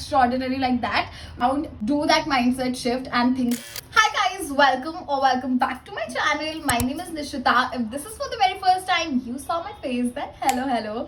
extraordinary like that. Do that mindset shift and think. Hi guys, welcome back to my channel. My name is Nishita. If this is for the very first time you saw my face, then hello.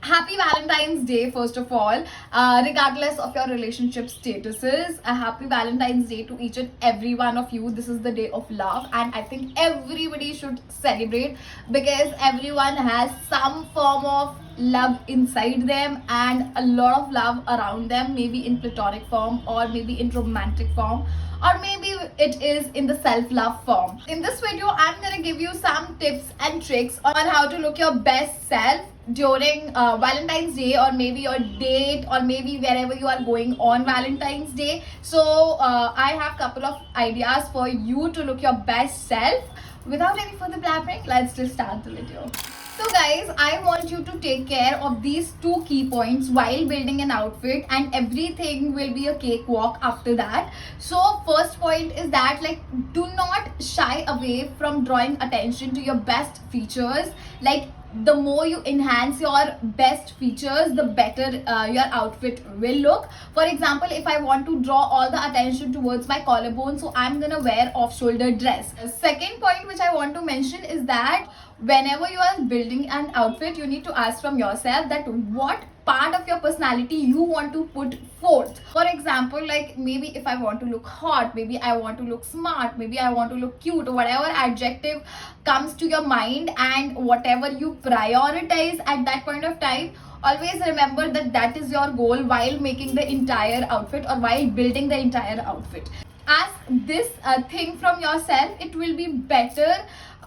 Happy Valentine's Day, first of all. Regardless of your relationship statuses, a happy Valentine's Day to each and every one of you. This is the day of love, and I think everybody should celebrate because everyone has some form of love inside them and a lot of love around them, maybe in platonic form or maybe in romantic form, or maybe it is in the self-love form. In this video, I'm gonna give you some tips and tricks on how to look your best self during Valentine's Day, or maybe your date, or maybe wherever you are going on Valentine's Day. So I have couple of ideas for you to look your best self. Without any further blabbering, let's just start the video. So guys, I want you to take care of these two key points while building an outfit, and everything will be a cakewalk after that. So first point is that, like, do not shy away from drawing attention to your best features. Like, the more you enhance your best features, the better your outfit will look. For example, if I want to draw all the attention towards my collarbone, so I'm gonna wear off-shoulder dress. Second point which I want to mention is that whenever you are building an outfit, you need to ask from yourself that what part of your personality you want to put forth. For example, like, maybe if I want to look hot, maybe I want to look smart, maybe I want to look cute, whatever adjective comes to your mind and whatever you prioritize at that point of time, always remember that that is your goal while making the entire outfit or while building the entire outfit. Ask this thing from yourself, it will be better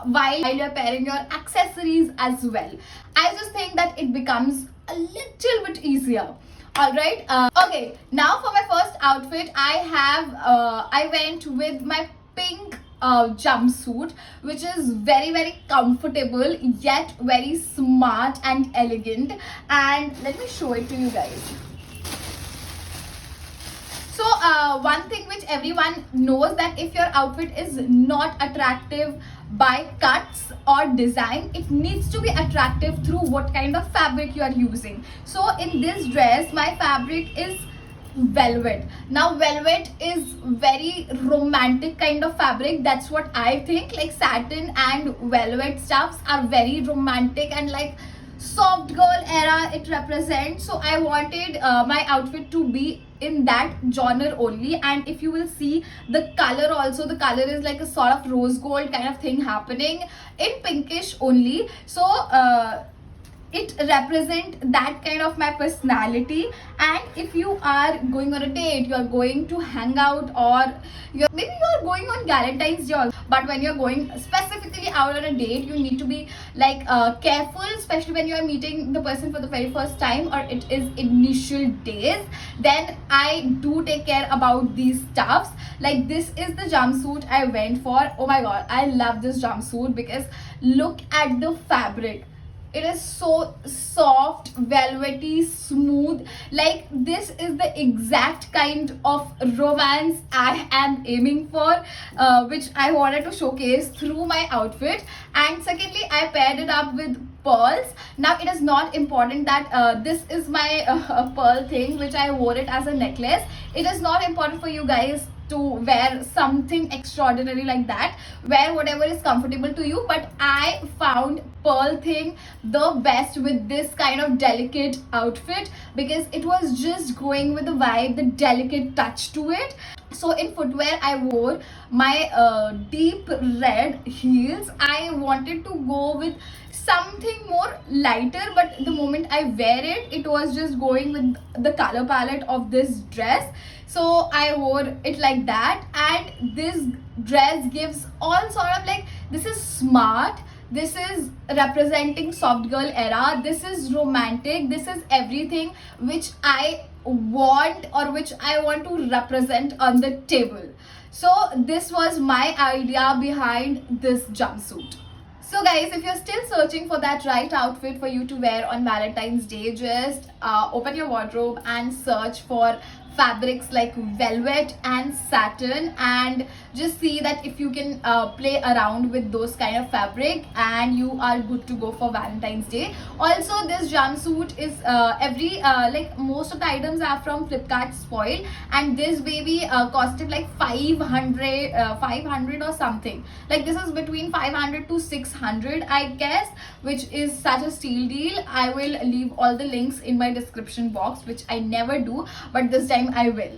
while you're pairing your accessories as well. I just think that it becomes a little bit easier. Alright, okay, now for my first outfit, I went with my pink jumpsuit, which is very comfortable yet very smart and elegant, and let me show it to you guys. So one thing which everyone knows, that if your outfit is not attractive by cuts or design, it needs to be attractive through what kind of fabric you are using. So in this dress, my fabric is velvet. Now velvet is very romantic kind of fabric, that's what I think. Like, satin and velvet stuffs are very romantic and like soft girl era it represents. So I wanted my outfit to be in that genre only, and if you will see the color also, the color is like a sort of rose gold kind of thing happening in pinkish only. So it represents that kind of my personality. And if you are going on a date, you are going to hang out, or maybe you are going on Valentine's Day also. But when you're going specifically out on a date, you need to be like careful, especially when you are meeting the person for the very first time or it is initial days. Then I do take care about these stuffs. Like, this is the jumpsuit I went for. Oh my god, I love this jumpsuit because look at the fabric. It is so soft, velvety, smooth. Like, this is the exact kind of romance I am aiming for, which I wanted to showcase through my outfit. And secondly, I paired it up with pearls. Now, it is not important that this is my pearl thing which I wore it as a necklace. It is not important for you guys to wear something extraordinary like that. Wear whatever is comfortable to you, but I found pearl thing the best with this kind of delicate outfit because it was just going with the vibe, the delicate touch to it. So in footwear, I wore my deep red heels. I wanted to go with something more lighter, but the moment I wear it, it was just going with the color palette of this dress. So I wore it like that, and this dress gives all sort of like, this is smart, this is representing soft girl era, this is romantic, this is everything which I want or which I want to represent on the table. So this was my idea behind this jumpsuit. So guys, if you're still searching for that right outfit for you to wear on Valentine's Day, just open your wardrobe and search for fabrics like velvet and satin, and just see that if you can play around with those kind of fabric, and you are good to go for Valentine's Day. Also, this jumpsuit is every like most of the items are from Flipkart Spoil, and this baby costed like 500 or something. Like this is between 500 to 600, I guess, which is such a steal deal. I will leave all the links in my description box, which I never do, but this time I will.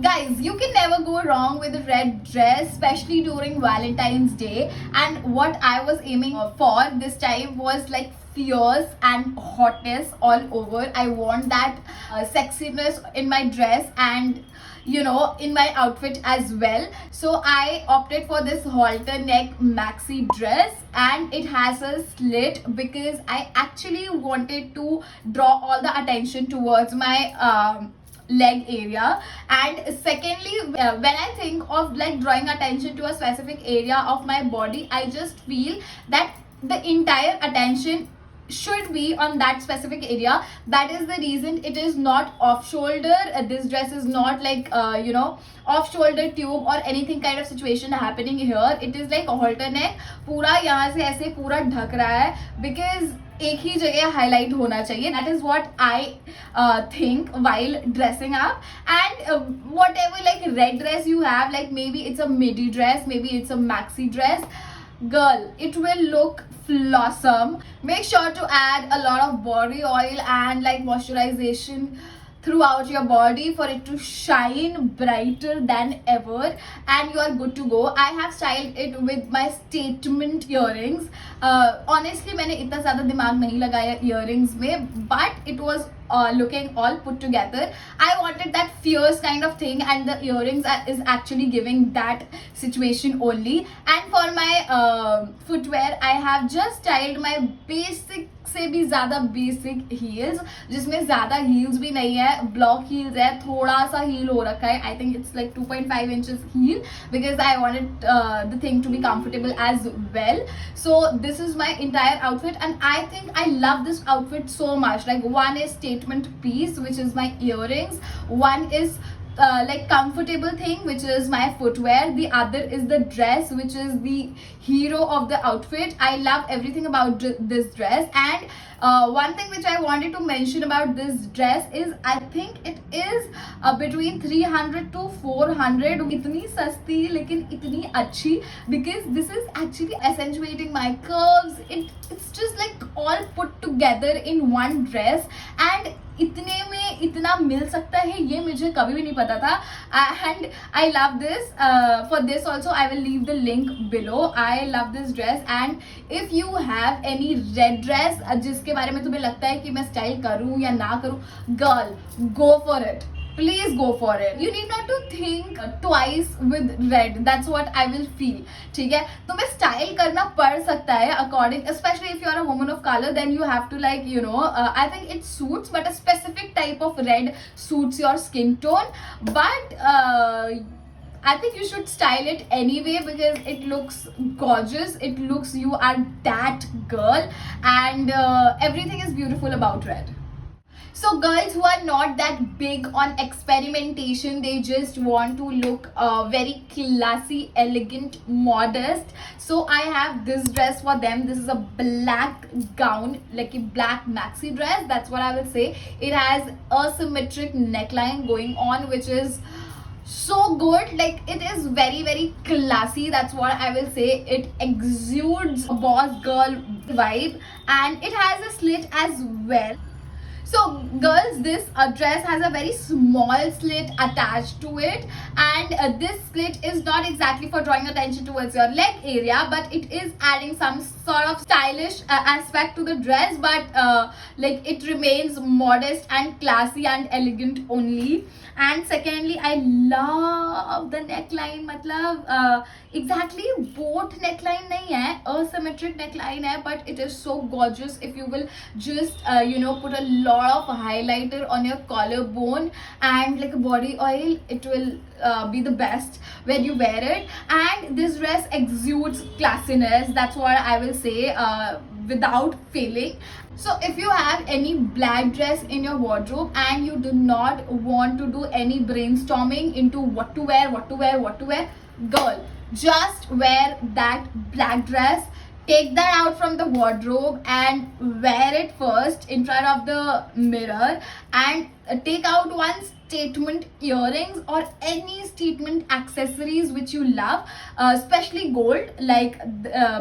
Guys, you can never go wrong with a red dress, especially during Valentine's Day. And what I was aiming for this time was like fierce and hotness all over. I want that sexiness in my dress and in my outfit as well. So I opted for this halter neck maxi dress, and it has a slit because I actually wanted to draw all the attention towards my leg area. And secondly, when I think of like drawing attention to a specific area of my body, I just feel that the entire attention should be on that specific area. That is the reason it is not off shoulder. This dress is not like off shoulder tube or anything kind of situation happening here. It is like a halter neck, पूरा यहाँ से ऐसे पूरा ढक रहा है, because एक ही जगह हाईलाइट होना चाहिए. That is what I think while dressing up. And whatever like red dress you have, like maybe it's a midi dress, maybe it's a maxi dress, girl, it will look flawsome. Make sure to add a lot of body oil and like moisturization throughout your body for it to shine brighter than ever, and you are good to go. I have styled it with my statement earrings. Honestly, मैंने इतना ज़्यादा दिमाग नहीं लगाया earrings में, but it was looking all put together. I wanted that fierce kind of thing, and the earrings is actually giving that situation only. And for my footwear, I have just styled my basic से भी ज़्यादा basic heels, जिसमें ज़्यादा heels भी नहीं है, block heels है, थोड़ा सा हील हो रखा है. I think it's like 2.5 inches heel, because I wanted the thing to be comfortable as well. So this is my entire outfit, and I think I love this outfit so much. Like, one is statement piece, which is my earrings. One is like comfortable thing, which is my footwear. The other is the dress, which is the hero of the outfit. I love everything about this dress. And one thing which I wanted to mention about this dress is I think it is between 300 to 400. इतनी सस्ती लेकिन इतनी अच्छी, because this is actually accentuating my curves. It's just like all put together in one dress, and इतने में इतना मिल सकता है ये मुझे कभी भी नहीं पता था. And I love this. For this also I will leave the link below. I love this dress. And if you have any red dress जिसके बारे में तुम्हें लगता है कि मैं स्टाइल करूँ या ना करूँ, girl, go for it. Please go for it. You need not to think twice with red. That's what I will feel. ठीक है, तुम्हें स्टाइल करना पड़ सकता है according, especially if you are a woman of color, then you have to like I think it suits, but a specific type of red suits your skin tone. But I think you should style it anyway, because it looks gorgeous. It looks you are that girl, and everything is beautiful about red. So girls who are not that big on experimentation, they just want to look very classy, elegant, modest. So I have this dress for them. This is a black gown, like a black maxi dress. That's what I will say. It has asymmetric neckline going on, which is so good. Like, it is very, very classy. That's what I will say. It exudes a boss girl vibe, and it has a slit as well. So girls, this dress has a very small slit attached to it, and this slit is not exactly for drawing attention towards your leg area, but it is adding some sort of stylish aspect to the dress, but like it remains modest and classy and elegant only. And secondly, I love the neckline. मतलब exactly both neckline नहीं है, asymmetric neckline है, but it is so gorgeous. If you will just put a lot of highlighter on your collarbone and like a body oil, it will be the best when you wear it. And this dress exudes classiness. That's what I will say. without failing. So if you have any black dress in your wardrobe and you do not want to do any brainstorming into what to wear, girl, just wear that black dress. Take that out from the wardrobe and wear it first in front of the mirror, and take out one statement earrings or any statement accessories which you love, especially gold. Like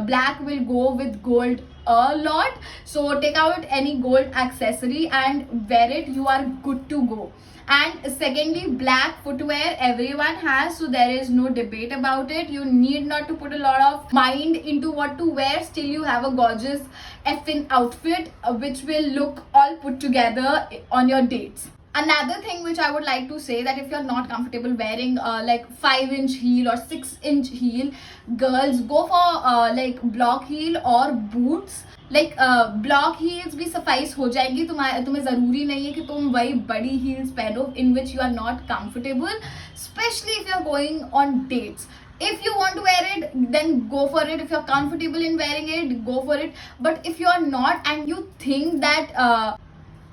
black will go with gold a lot, so take out any gold accessory and wear it. You are good to go. And secondly, black footwear everyone has, so there is no debate about it. You need not to put a lot of mind into what to wear. Still you have a gorgeous effing outfit which will look all put together on your dates. Another thing which I would like to say, that if you're not comfortable wearing like 5-inch heel or 6-inch heel, girls, go for like block heel or boots. Like block heels भी suffice हो जाएगी, तुम्हें ज़रूरी नहीं है कि तुम वही बड़ी हील्स पहनो in which you are not comfortable, especially if you are going on dates. If you want to wear it, then go for it. If you're comfortable in wearing it, go for it. But if you're not and you think that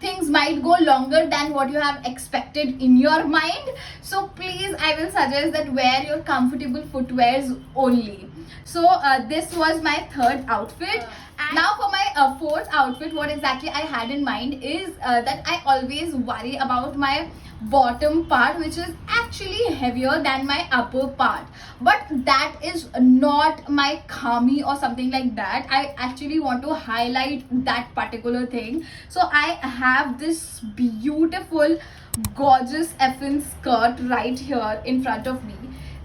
things might go longer than what you have expected in your mind, so please, I will suggest that wear your comfortable footwears only. So this was my third outfit. Now for my fourth outfit, what exactly I had in mind is that I always worry about my bottom part, which is actually heavier than my upper part. But that is not my kami or something like that. I actually want to highlight that particular thing. So I have this beautiful gorgeous effin skirt right here in front of me.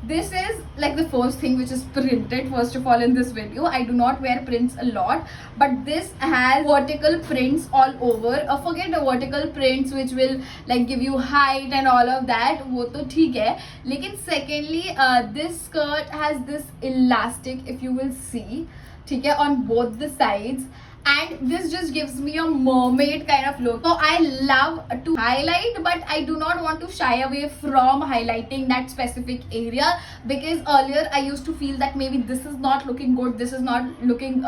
This is like the first thing which is printed first of all in this video. I do not wear prints a lot, but this has vertical prints all over. Forget the vertical prints which will like give you height and all of that, वो तो ठीक है. लेकिन secondly, this skirt has this elastic, if you will see, ठीक है, on both the sides, and this just gives me a mermaid kind of look. So I love to highlight, but I do not want to shy away from highlighting that specific area, because earlier I used to feel that maybe this is not looking good, this is not looking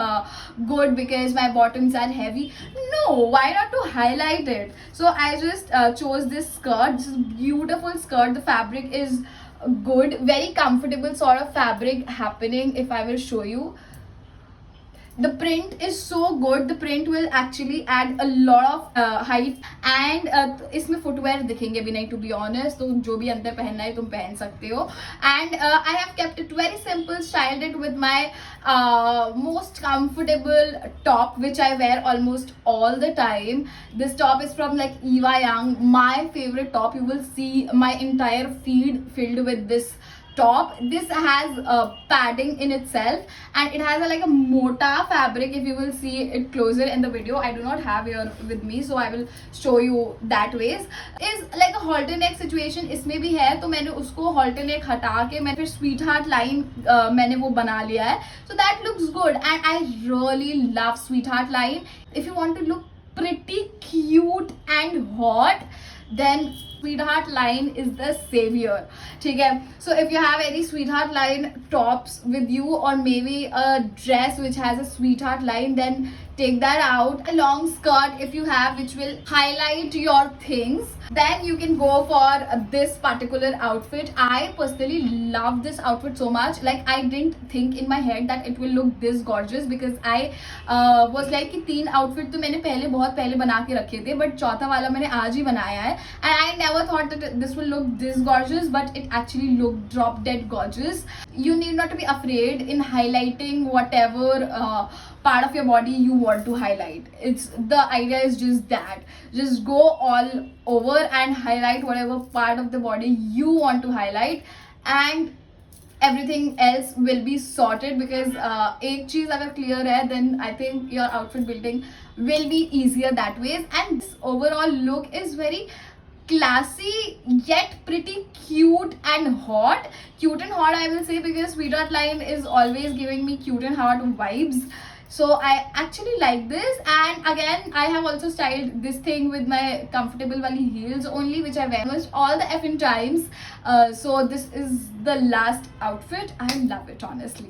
good because my bottoms are heavy. No, why not to highlight it? So I just chose this skirt. This is beautiful skirt. The fabric is good, very comfortable sort of fabric happening. If I will show you, the print is so good. The print will actually add a lot of height, and इसमें footwear दिखेंगे भी नहीं, to be honest. तो जो भी अंदर पहनना है तुम पहन सकते हो. And I have kept it very simple, styled it with my most comfortable top which I wear almost all the time. This top is from like Eva Young, my favorite top. You will see my entire feed filled with this top. This has padding in itself, and it has like a mota fabric. If you will see it closer in the video, I do not have here with me, so I will show you that ways. Is like a halter neck situation इसमें भी है, तो मैंने उसको halter neck हटा के मैं फिर sweetheart line मैंने वो बना लिया है. So that looks good, and I really love sweetheart line. If you want to look pretty cute and hot, then sweetheart line is the savior. ठीक है. So if you have any sweetheart line tops with you, or maybe a dress which has a sweetheart line, then take that out. A long skirt if you have, which will highlight your things, then you can go for this particular outfit. I personally love this outfit so much. Like I didn't think in my head that it will look this gorgeous, because I was like कि 3 outfit तो मैंने बहुत पहले बना के रखे थे, but चौथा वाला मैंने आज ही बनाया है. And I never thought that this will look this gorgeous, but it actually looked drop dead gorgeous. You need not to be afraid in highlighting whatever part of your body you want to highlight. It's the idea is just that, just go all over and highlight whatever part of the body you want to highlight, and everything else will be sorted. Because एक चीज अगर clear है, then I think your outfit building will be easier that ways. And this overall look is very classy yet pretty cute and hot. Cute and hot I will say, because sweetheart line is always giving me cute and hot vibes. So I actually like this. And again, I have also styled this thing with my comfortable wali heels only, which I wear almost all the effing times. So this is the last outfit. I love it honestly.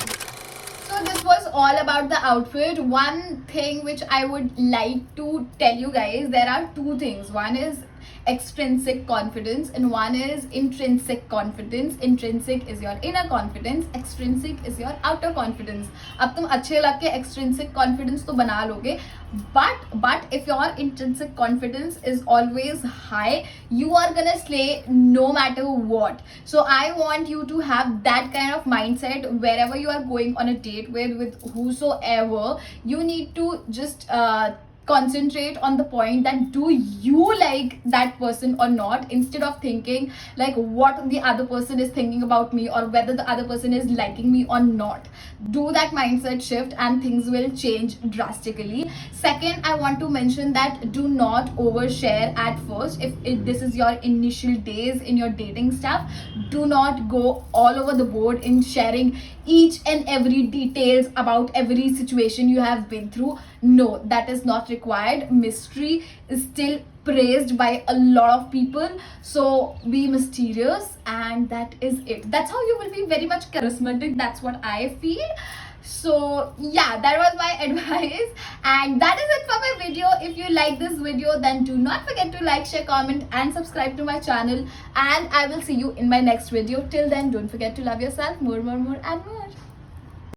So this was all about the outfit. One thing which I would like to tell you guys, there are two things. One is extrinsic confidence and one is intrinsic confidence. Intrinsic is your inner confidence, extrinsic is your outer confidence. अब तुम अच्छे लग के extrinsic confidence तो बना लोगे, but if your intrinsic confidence is always high, you are gonna slay no matter what. So I want you to have that kind of mindset wherever you are going on a date with whosoever. You need to just concentrate on the point that do you like that person or not, instead of thinking like what the other person is thinking about me or whether the other person is liking me or not. Do that mindset shift and things will change drastically. Second, I want to mention that do not overshare at first. If this is your initial days in your dating stuff, do not go all over the board in sharing each and every details about every situation you have been through. No, that is not required. Mystery is still praised by a lot of people, so be mysterious, and that is it. That's how you will be very much charismatic. That's what I feel. So yeah, that was my advice, and that is it for my video. If you like this video, then do not forget to like, share, comment and subscribe to my channel, and I will see you in my next video. Till then, don't forget to love yourself more and more.